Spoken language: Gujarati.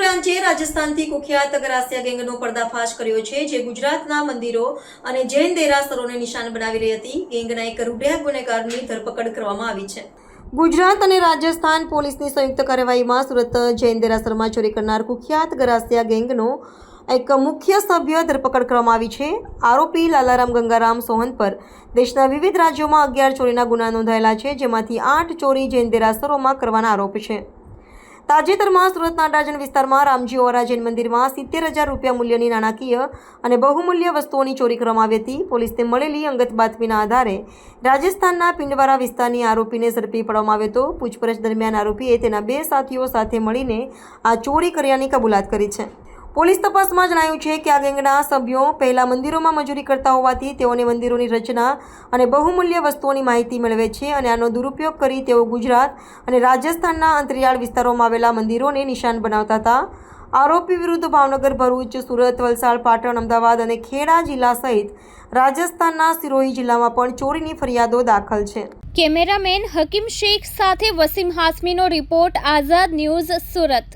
બ્રાન્ચે રાજસ્થાનથી કુખ્યાત ગરાસિયા ગેંગનો પર્દાફાશ કર્યો છે, જે ગુજરાતના મંદિરો અને જૈન દેરાસરોને નિશાન બનાવી રહી હતી. ગેંગના એક રૂઢિયા ગુનેગારની ધરપકડ કરવામાં આવી છે. ગુજરાત અને રાજસ્થાન પોલીસની સંયુક્ત કાર્યવાહીમાં સુરત જૈન દેરાસરમાં ચોરી કરનાર કુખ્યાત ગરાસિયા ગેંગનો એક મુખ્ય સભ્ય ધરપકડ કરવામાં આવી છે. આરોપી લાલારામ ગંગારામ સોહન પર દેશના વિવિધ રાજ્યોમાં 11 ચોરીના ગુના નોંધાયેલા છે, જેમાંથી 8 ચોરી જૈન દેરાસરોમાં કરવાના આરોપ છે. તાજેતરમાં સુરતના અડાજણ વિસ્તારમાં રામજી ઓરા જૈન મંદિરમાં 70,000 રૂપિયા મૂલ્યની નાણાકીય અને બહુમૂલ્ય વસ્તુઓની ચોરી કરવામાં આવી હતી. પોલીસને મળેલી અંગત બાતમીના આધારે રાજસ્થાનના પિંડવારા વિસ્તારની આરોપીને ઝડપી પાડવામાં આવ્યો હતો. પૂછપરછ દરમિયાન આરોપીએ તેના 2 સાથીઓ સાથે મળીને આ ચોરી કર્યાની કબૂલાત કરી છે. પોલીસ તપાસમાં જણાયું છે કે આ ગેંગના સભ્યો પહેલા મંદિરોમાં મજૂરી કરતા હોવાથી તેઓને મંદિરોની રચના અને બહુમૂલ્ય વસ્તુઓની માહિતી મેળવે છે અને આનો દુરુપયોગ કરી તેઓ ગુજરાત અને રાજસ્થાનના અંતરિયાળ વિસ્તારોમાં આવેલા મંદિરોને નિશાન બનાવતા હતા. આરોપી વિરુદ્ધ ભાવનગર, ભરૂચ, સુરત, વલસાડ, પાટણ, અમદાવાદ અને ખેડા જિલ્લા સહિત રાજસ્થાનના સિરોહી જિલ્લામાં પણ ચોરીની ફરિયાદો દાખલ છે. કેમેરામેન હકીમ શેખ સાથે વસીમ હાસમીનો રિપોર્ટ, આઝાદ ન્યૂઝ, સુરત.